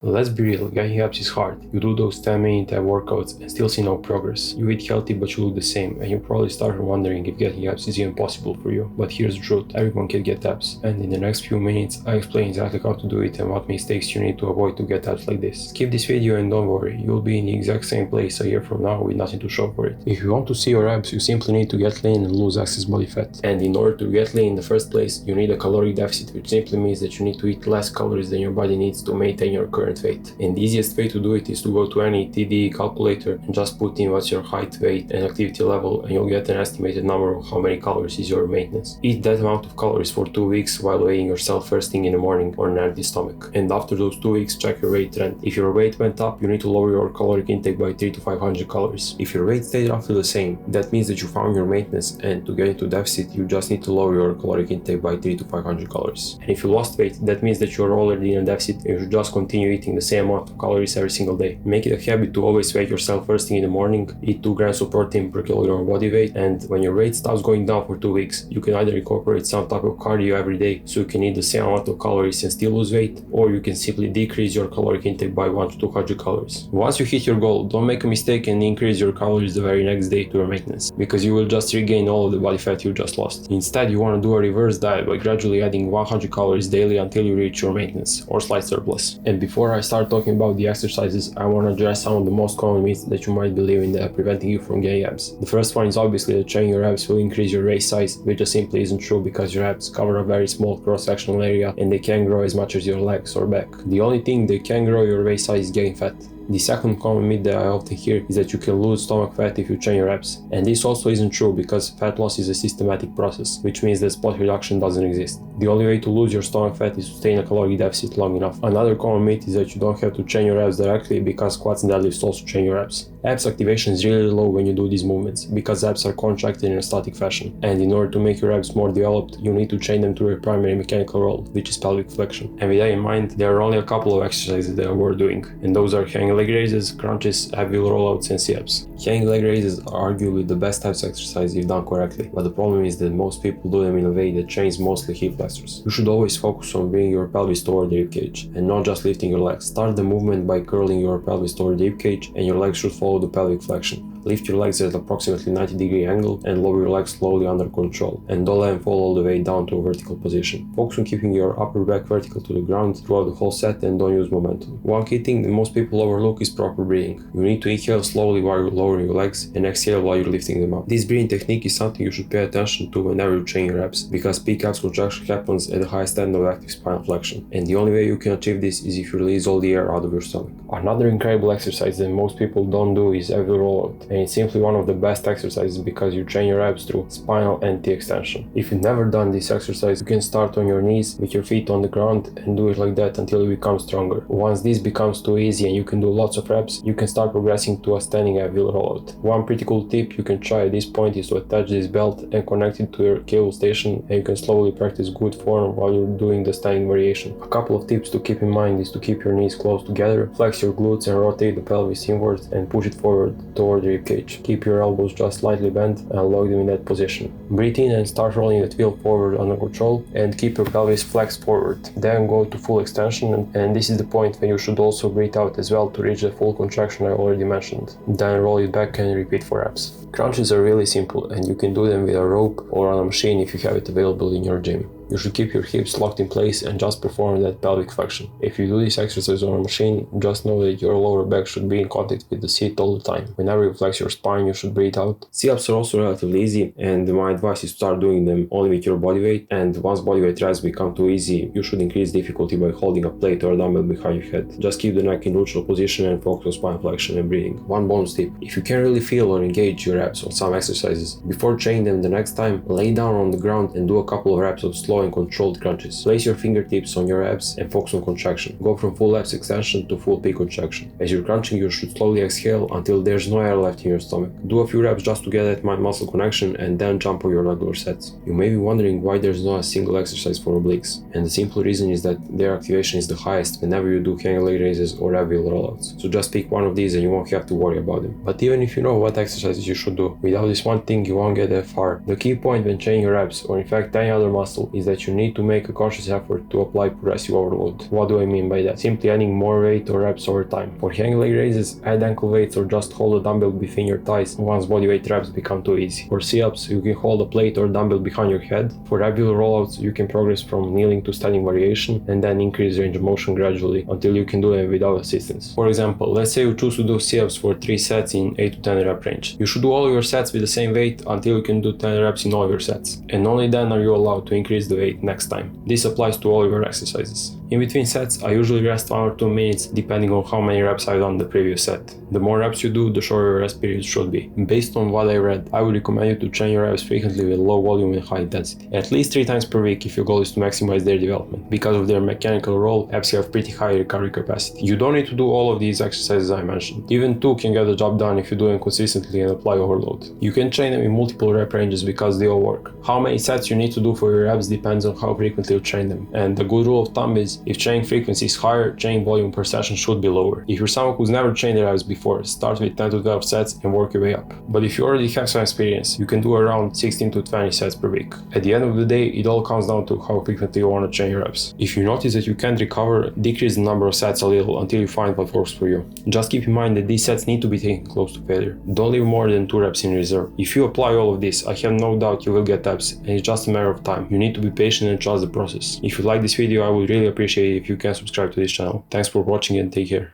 Let's be real, getting abs is hard. You do those 10-minute ab workouts and still see no progress. You eat healthy but you look the same, and you probably start wondering if getting abs is even possible for you. But here's the truth, everyone can get abs. And in the next few minutes, I explain exactly how to do it and what mistakes you need to avoid to get abs like this. Skip this video and don't worry, you'll be in the exact same place a year from now with nothing to show for it. If you want to see your abs, you simply need to get lean and lose excess body fat. And in order to get lean in the first place, you need a calorie deficit, which simply means that you need to eat less calories than your body needs to maintain your current weight. And the easiest way to do it is to go to any TDE calculator and just put in what's your height, weight and activity level, and you'll get an estimated number of how many calories is your maintenance. Eat that amount of calories for 2 weeks while weighing yourself first thing in the morning on an empty stomach. And after those 2 weeks, check your weight trend. If your weight went up, you need to lower your caloric intake by 300 to 500 calories. If your weight stayed roughly the same, that means that you found your maintenance, and to get into deficit, you just need to lower your caloric intake by 300 to 500 calories. And if you lost weight, that means that you're already in a deficit and you should just continue eating the same amount of calories every single day. Make it a habit to always weigh yourself first thing in the morning, eat 2 grams of protein per kilogram of body weight, and when your weight stops going down for 2 weeks, you can either incorporate some type of cardio every day so you can eat the same amount of calories and still lose weight, or you can simply decrease your caloric intake by 100 to 200 calories. Once you hit your goal, don't make a mistake and increase your calories the very next day to your maintenance, because you will just regain all of the body fat you just lost. Instead, you want to do a reverse diet by gradually adding 100 calories daily until you reach your maintenance or slight surplus. And before I start talking about the exercises, I want to address some of the most common myths that you might believe in that are preventing you from getting abs. The first one is obviously that training your abs will increase your waist size, which just simply isn't true because your abs cover a very small cross-sectional area and they can't grow as much as your legs or back. The only thing that can grow your waist size is getting fat. The second common myth that I often hear is that you can lose stomach fat if you train your abs. And this also isn't true because fat loss is a systematic process, which means that spot reduction doesn't exist. The only way to lose your stomach fat is to stay in a calorie deficit long enough. Another common myth is that you don't have to train your abs directly because squats and deadlifts also train your abs. Abs activation is really low when you do these movements because abs are contracted in a static fashion. And in order to make your abs more developed, you need to train them through a primary mechanical role, which is pelvic flexion. And with that in mind, there are only a couple of exercises that are worth doing, and those are hanging leg raises, crunches, ab wheel rollouts, and sit-ups. Hanging leg raises are arguably the best types of exercise if done correctly, but the problem is that most people do them in a way that trains mostly hip flexors. You should always focus on bringing your pelvis toward the ribcage and not just lifting your legs. Start the movement by curling your pelvis toward the ribcage, and your legs should follow the pelvic flexion. Lift your legs at approximately 90-degree angle and lower your legs slowly under control, and don't let them fall all the way down to a vertical position. Focus on keeping your upper back vertical to the ground throughout the whole set and don't use momentum. One key thing that most people overlook is proper breathing. You need to inhale slowly while you're lowering your legs and exhale while you're lifting them up. This breathing technique is something you should pay attention to whenever you train your abs, because peak abs contraction happens at the highest end of active spinal flexion, and the only way you can achieve this is if you release all the air out of your stomach. Another incredible exercise that most people don't do is ab wheel rollout, and it's simply one of the best exercises because you train your abs through spinal and T extension. If you've never done this exercise, you can start on your knees with your feet on the ground and do it like that until you become stronger. Once this becomes too easy and you can do lots of reps, you can start progressing to a standing ab wheel rollout. One pretty cool tip you can try at this point is to attach this belt and connect it to your cable station, and you can slowly practice good form while you're doing the standing variation. A couple of tips to keep in mind is to keep your knees close together, flex your glutes and rotate the pelvis inwards and push it forward toward the ribcage. Keep your elbows just slightly bent and lock them in that position. Breathe in and start rolling that wheel forward under control, and keep your pelvis flexed forward. Then go to full extension, and this is the point when you should also breathe out as well to reach the full contraction I already mentioned. Then roll it back and repeat for abs. Crunches are really simple, and you can do them with a rope or on a machine if you have it available in your gym. You should keep your hips locked in place and just perform that pelvic flexion. If you do this exercise on a machine, just know that your lower back should be in contact with the seat all the time. Whenever you flex your spine, you should breathe out. Sit-ups are also relatively easy, and my advice is to start doing them only with your body weight, and once body weight tries become too easy, you should increase difficulty by holding a plate or a dumbbell behind your head. Just keep the neck in neutral position and focus on spine flexion and breathing. One bonus tip: if you can't really feel or engage your abs on some exercises, before training them the next time, lay down on the ground and do a couple of reps of slow and controlled crunches. Place your fingertips on your abs and focus on contraction. Go from full abs extension to full peak contraction. As you're crunching, you should slowly exhale until there's no air left in your stomach. Do a few reps just to get that mind-muscle connection and then jump on your regular sets. You may be wondering why there's not a single exercise for obliques, and the simple reason is that their activation is the highest whenever you do hanging leg raises or ab wheel rollouts. So just pick one of these and you won't have to worry about them. But even if you know what exercises you should do, without this one thing you won't get that far. The key point when training your abs, or in fact any other muscle, is that you need to make a conscious effort to apply progressive overload. What do I mean by that? Simply adding more weight or reps over time. For hang leg raises, add ankle weights or just hold a dumbbell between your thighs once bodyweight reps become too easy. For sit-ups, you can hold a plate or dumbbell behind your head. For regular rollouts, you can progress from kneeling to standing variation and then increase range of motion gradually until you can do it without assistance. For example, let's say you choose to do sit-ups for 3 sets in 8 to 10 rep range. You should do all your sets with the same weight until you can do 10 reps in all your sets, and only then are you allowed to increase the weight next time. This applies to all your exercises. In between sets, I usually rest 1 or 2 minutes depending on how many reps I've done the previous set. The more reps you do, the shorter your rest period should be. Based on what I read, I would recommend you to train your reps frequently with low volume and high intensity. At least 3 times per week if your goal is to maximize their development. Because of their mechanical role, abs have pretty high recovery capacity. You don't need to do all of these exercises I mentioned. Even 2 can get the job done if you do them consistently and apply overload. You can train them in multiple rep ranges because they all work. How many sets you need to do for your reps depends on how frequently you train them. And the good rule of thumb is, if training frequency is higher, training volume per session should be lower. If you're someone who's never trained their abs before, start with 10 to 12 sets and work your way up. But if you already have some experience, you can do around 16 to 20 sets per week. At the end of the day, it all comes down to how frequently you want to train your abs. If you notice that you can't recover, decrease the number of sets a little until you find what works for you. Just keep in mind that these sets need to be taken close to failure. Don't leave more than 2 reps in reserve. If you apply all of this, I have no doubt you will get abs, and it's just a matter of time. You need to be patient and trust the process. If you like this video, I would really appreciate it if you can subscribe to this channel. Thanks for watching and take care.